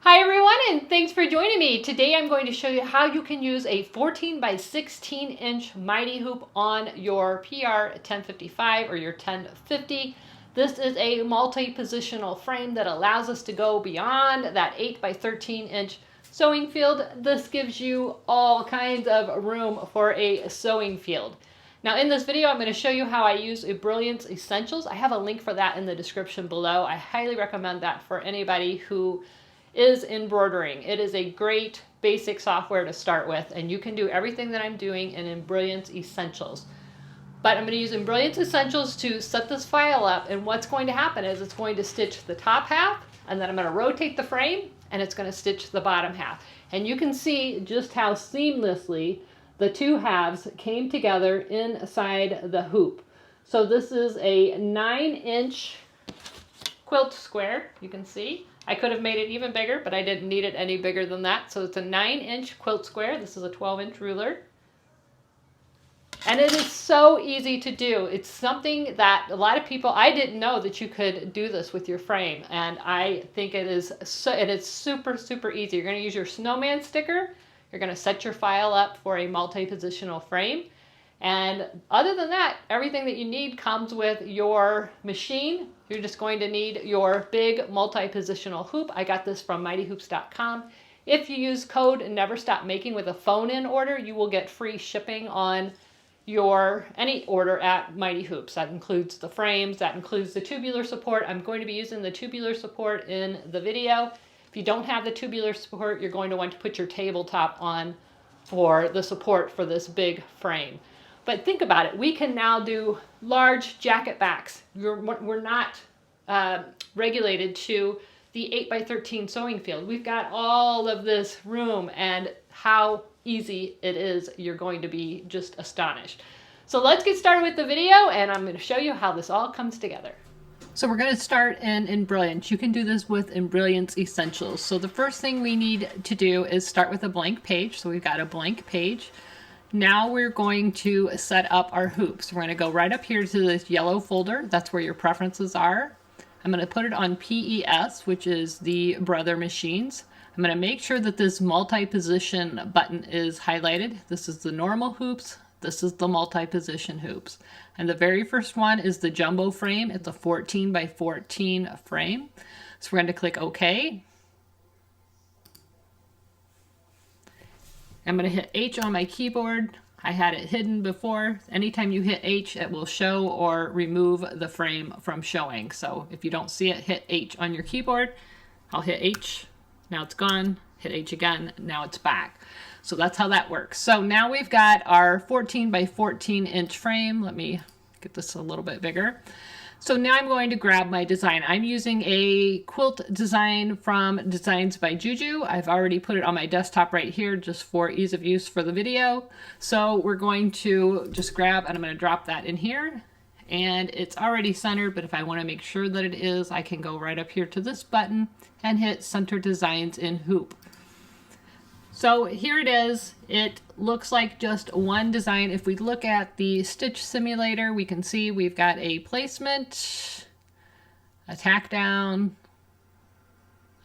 Hi everyone, and thanks for joining me. Today I'm going to show you how you can use a 14 by 16 inch mighty hoop on your PR 1055 or your 1050. This is a multi-positional frame that allows us to go beyond that 8 by 13 inch sewing field. This gives you all kinds of room for a sewing field. Now in this video, I'm going to show you how I use Embroidery Essentials. I have a link for that in the description below. I highly recommend that for anybody who is embroidering. It is a great basic software to start with, and you can do everything that I'm doing in Embroidery Essentials. But I'm going to use Embroidery Essentials to set this file up, and what's going to happen is it's going to stitch the top half, and then I'm going to rotate the frame, and it's going to stitch the bottom half. And you can see just how seamlessly the two halves came together inside the hoop. So this is a 9-inch quilt square, you can see. I could have made it even bigger, but I didn't need it any bigger than that. So it's a 9-inch quilt square. This is a 12-inch ruler. And it is so easy to do. It's something that a lot of people, I didn't know that you could do this with your frame. And I think it is super, super easy. You're going to use your snowman sticker. You're going to set your file up for a multi-positional frame. And other than that, everything that you need comes with your machine. You're just going to need your big multi-positional hoop. I got this from mightyhoops.com. If you use code Never Stop Making with a phone-in order, you will get free shipping on your any order at Mighty Hoops. That includes the frames, that includes the tubular support. I'm going to be using the tubular support in the video. If you don't have the tubular support, you're going to want to put your tabletop on for the support for this big frame. But think about it. We can now do large jacket backs. We're not regulated to the 8 by 13 sewing field. We've got all of this room, and how easy it is. You're going to be just astonished. So let's get started with the video, and I'm going to show you how this all comes together. So we're going to start in Embroidery. You can do this with Embroidery Essentials. So the first thing we need to do is start with a blank page. So we've got a blank page. Now we're going to set up our hoops. We're going to go right up here to this yellow folder. That's where your preferences are. I'm going to put it on PES, which is the Embroidery Machines. I'm going to make sure that this multi-position button is highlighted. This is the normal hoops. This is the multi-position hoops. And the very first one is the jumbo frame. It's a 14 by 14 frame. So we're going to click OK. I'm going to hit H on my keyboard. I had it hidden before. Anytime you hit H, it will show or remove the frame from showing. So if you don't see it, hit H on your keyboard. I'll hit H. Now it's gone. Hit H again. Now it's back. So that's how that works. So now we've got our 14 by 14 inch frame. Let me get this a little bit bigger. So now I'm going to grab my design. I'm using a quilt design from Designs by Juju. I've already put it on my desktop right here just for ease of use for the video. So we're going to just grab, and I'm going to drop that in here. And it's already centered, but if I want to make sure that it is, I can go right up here to this button and hit Center Designs in Hoop. So here it is. It looks like just one design. If we look at the stitch simulator, we can see we've got a placement, a tack down,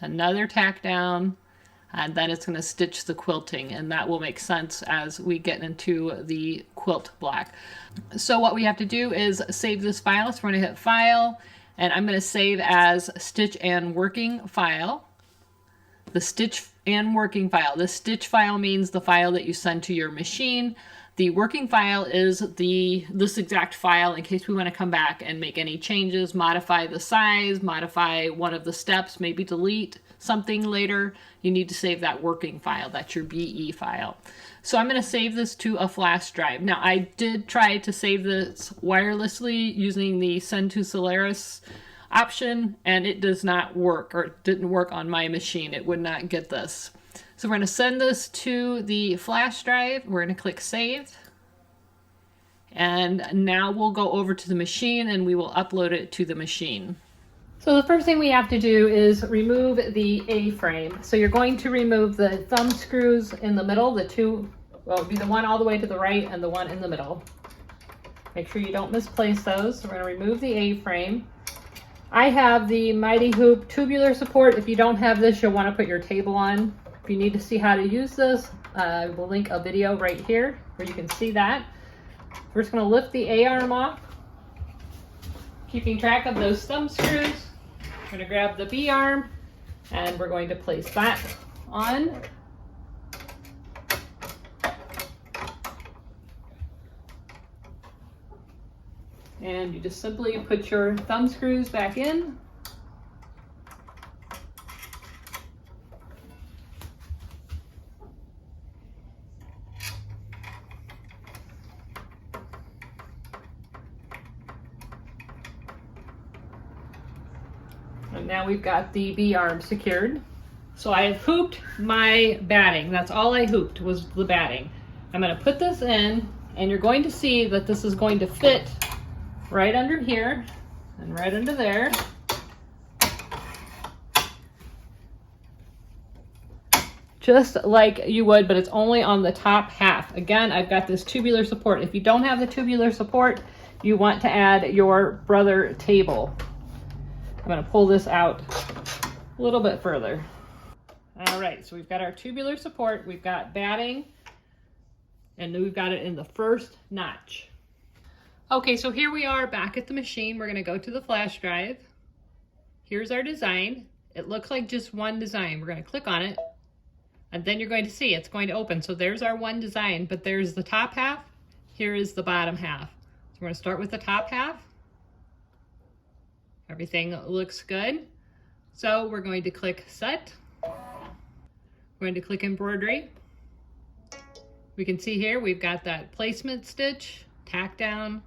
another tack down, and then it's going to stitch the quilting, and that will make sense as we get into the quilt block. So what we have to do is save this file. So we're going to hit File, and I'm going to save as Stitch and Working File. The Stitch and Working File. The Stitch file means the file that you send to your machine. The working file is this exact file in case we want to come back and make any changes, modify the size, modify one of the steps, maybe delete something later. You need to save that working file. That's your BE file. So I'm going to save this to a flash drive. Now I did try to save this wirelessly using the Send to Solaris option, and it does not work, or it didn't work on my machine. It would not get this. So we're going to send this to the flash drive. We're going to click Save. And now we'll go over to the machine and we will upload it to the machine. So the first thing we have to do is remove the A-frame. So you're going to remove the thumb screws in the middle, the two, well, it'll be the one all the way to the right and the one in the middle. Make sure you don't misplace those. So we're going to remove the A-frame. I have the Mighty Hoop tubular support. If you don't have this, you'll want to put your table on. If you need to see how to use this, we'll link a video right here where you can see that. We're just going to lift the A-arm off, keeping track of those thumb screws. We're going to grab the B-arm and we're going to place that on. And you just simply put your thumb screws back in. And now we've got the B-arm secured. So I have hooped my batting. That's all I hooped was the batting. I'm going to put this in, and you're going to see that this is going to fit right under here and right under there. Just like you would, but it's only on the top half. Again, I've got this tubular support. If you don't have the tubular support, you want to add your brother table. I'm going to pull this out a little bit further. All right, so we've got our tubular support, we've got batting, and then we've got it in the first notch. Okay, so here we are back at the machine. We're going to go to the flash drive. Here's our design. It looks like just one design. We're going to click on it, and then you're going to see it's going to open. So there's our one design, but there's the top half. Here is the bottom half. So we're going to start with the top half. Everything looks good. So we're going to click Set. We're going to click Embroidery. We can see here we've got that placement stitch, tack down,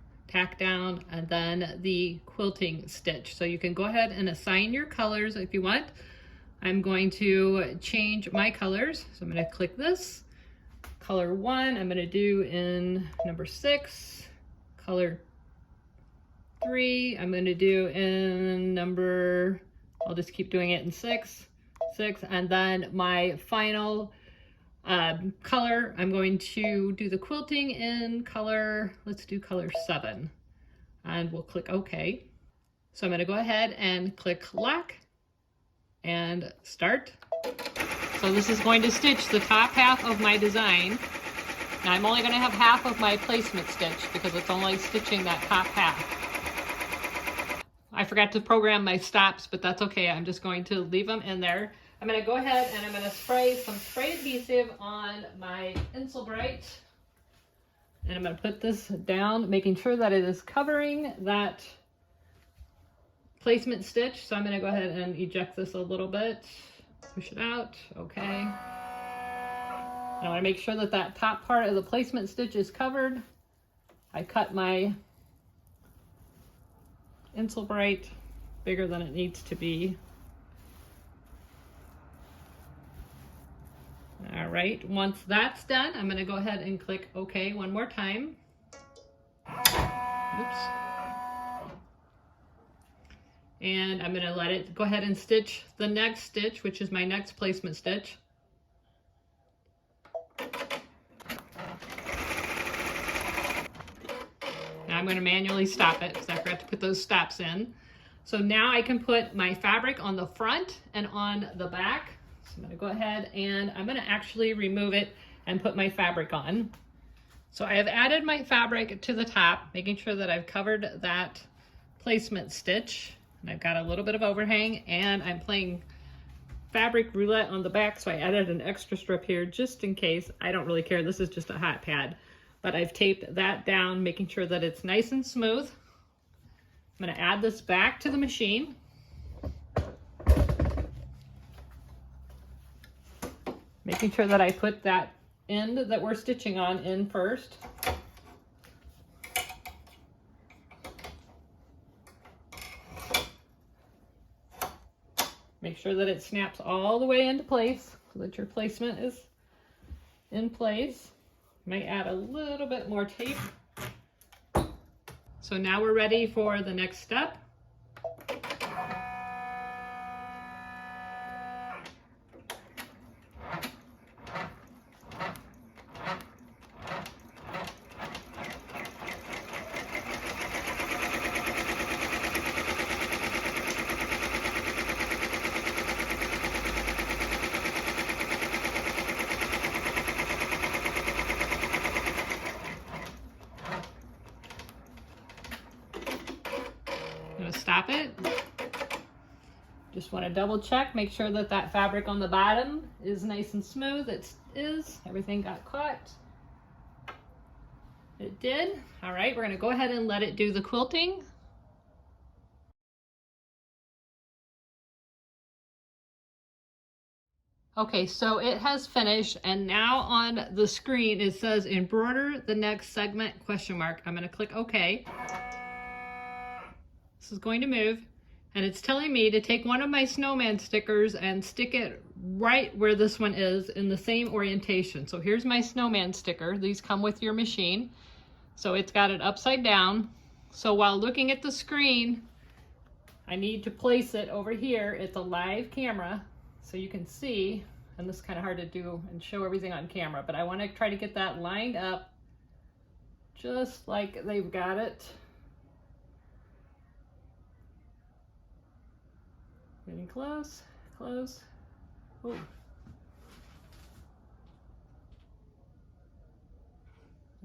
and then the quilting stitch. So you can go ahead and assign your colors if you want. I'm going to change my colors. So I'm going to click this. Color 1, I'm going to do in number 6. Color 3, I'm going to do in number, I'll just keep doing it in 6, and then my final color, I'm going to do the quilting in color, let's do color 7, and we'll click OK. So I'm going to go ahead and click Lock and Start. So this is going to stitch the top half of my design. Now I'm only going to have half of my placement stitch because it's only stitching that top half. I forgot to program my stops, but that's okay. I'm just going to leave them in there. I'm going to go ahead and I'm going to spray some spray adhesive on my Embroider. And I'm going to put this down, making sure that it is covering that placement stitch. So I'm going to go ahead and eject this a little bit, push it out, okay. I want to make sure that that top part of the placement stitch is covered. I cut my Embroider bigger than it needs to be. All right, once that's done, I'm going to go ahead and click OK one more time. Oops. And I'm going to let it go ahead and stitch the next stitch, which is my next placement stitch. Now I'm going to manually stop it because I forgot to put those stops in. So now I can put my fabric on the front and on the back. So I'm going to go ahead and I'm going to actually remove it and put my fabric on. So I have added my fabric to the top, making sure that I've covered that placement stitch. And I've got a little bit of overhang, and I'm playing fabric roulette on the back, so I added an extra strip here just in case. I don't really care. This is just a hot pad. But I've taped that down, making sure that it's nice and smooth. I'm going to add this back to the machine. Making sure that I put that end that we're stitching on in first. Make sure that it snaps all the way into place so that your placement is in place. Might add a little bit more tape. So now we're ready for the next step. Just want to double check, make sure that that fabric on the bottom is nice and smooth. It is. Everything got caught. It did. All right, we're going to go ahead and let it do the quilting. Okay, so it has finished, and now on the screen it says embroider the next segment ? I'm going to click OK. This is going to move, and it's telling me to take one of my snowman stickers and stick it right where this one is in the same orientation. So here's my snowman sticker. These come with your machine. So it's got it upside down. So while looking at the screen, I need to place it over here. It's a live camera, so you can see, and this is kind of hard to do and show everything on camera, but I want to try to get that lined up just like they've got it. Getting close, close. Ooh.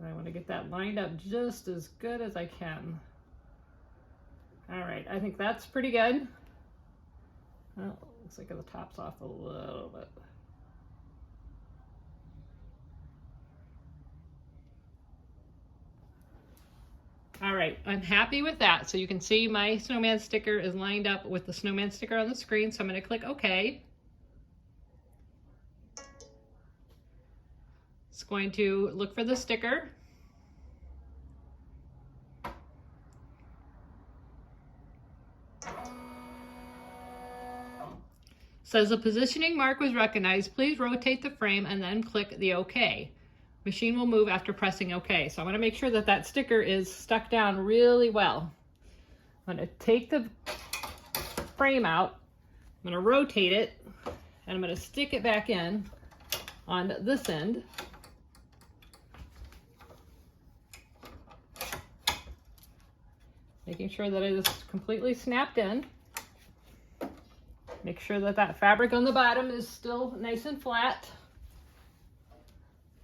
I want to get that lined up just as good as I can. All right, I think that's pretty good. Well, looks like the top's off a little bit. All right, I'm happy with that. So you can see my snowman sticker is lined up with the snowman sticker on the screen. So I'm going to click OK. It's going to look for the sticker. Says the positioning mark was recognized. Please rotate the frame and then click the OK. Machine will move after pressing OK. So I want to make sure that that sticker is stuck down really well. I'm going to take the frame out. I'm going to rotate it, and I'm going to stick it back in on this end. Making sure that it is completely snapped in. Make sure that that fabric on the bottom is still nice and flat.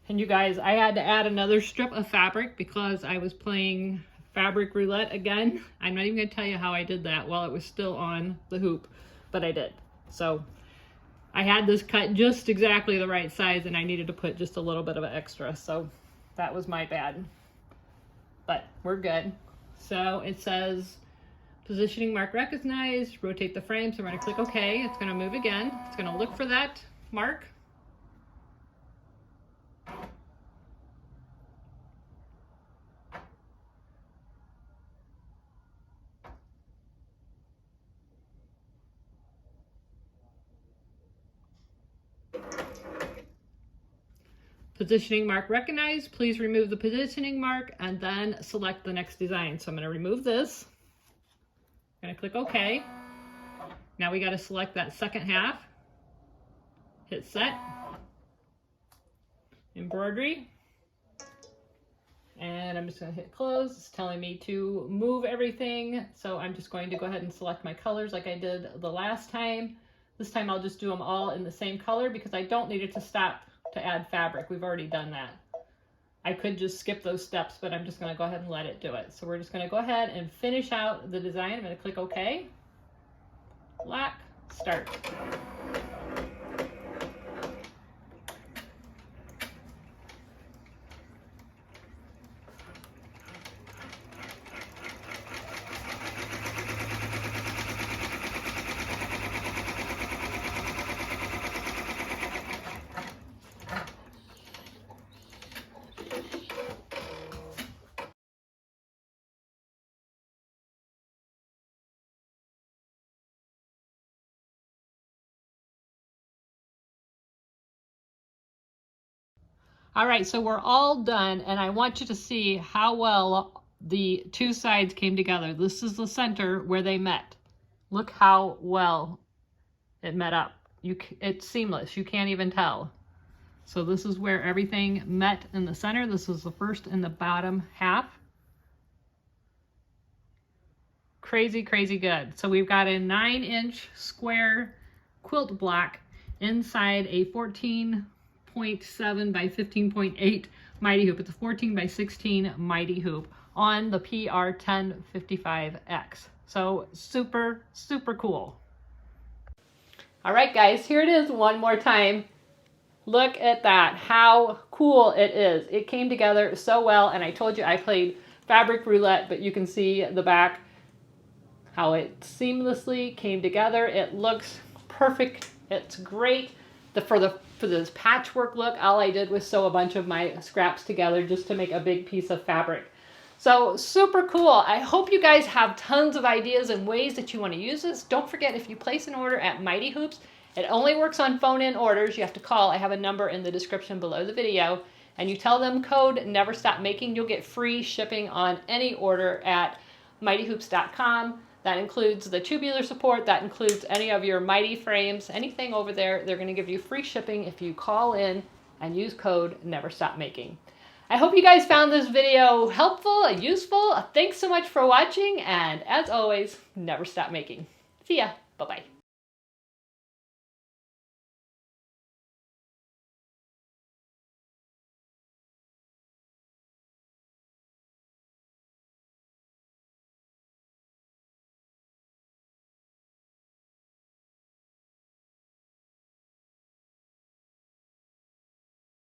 And you guys, I had to add another strip of fabric because I was playing fabric roulette again. I'm not even going to tell you how I did that while it was still on the hoop, but I did. So I had this cut just exactly the right size, and I needed to put just a little bit of an extra. So that was my bad, but we're good. So it says positioning mark recognized, rotate the frame. So we're going to click OK. It's going to move again. It's going to look for that mark. Positioning mark recognized. Please remove the positioning mark and then select the next design. So I'm going to remove this. I'm going to click OK. Now we got to select that second half. Hit set. Embroidery. And I'm just going to hit close. It's telling me to move everything. So I'm just going to go ahead and select my colors like I did the last time. This time I'll just do them all in the same color because I don't need it to stop to add fabric. We've already done that. I could just skip those steps, but I'm just going to go ahead and let it do it. So we're just going to go ahead and finish out the design. I'm going to click OK. Lock, start. All right, so we're all done, and I want you to see how well the two sides came together. This is the center where they met. Look how well it met up. It's seamless, you can't even tell. So this is where everything met in the center. This is the first and the bottom half. Crazy, crazy good. So we've got a 9-inch square quilt block inside a 14.7 by 15.8 mighty hoop. It's a 14 by 16 mighty hoop on the PR 1055X. So super, super cool. All right, guys, here it is one more time. Look at that, how cool it is. It came together so well, and I told you I played fabric roulette, but you can see the back, how it seamlessly came together. It looks perfect. It's great. For this patchwork look, all I did was sew a bunch of my scraps together just to make a big piece of fabric. So super cool. I hope you guys have tons of ideas and ways that you want to use this. Don't forget, if you place an order at Mighty Hoops, it only works on phone-in orders. You have to call. I have a number in the description below the video. And you tell them code Never Stop Making. You'll get free shipping on any order at mightyhoops.com. That includes the tubular support. That includes any of your Mighty frames. Anything over there, they're going to give you free shipping if you call in and use code Never Stop Making. I hope you guys found this video helpful and useful. Thanks so much for watching, and as always, never stop making. See ya. Bye-bye.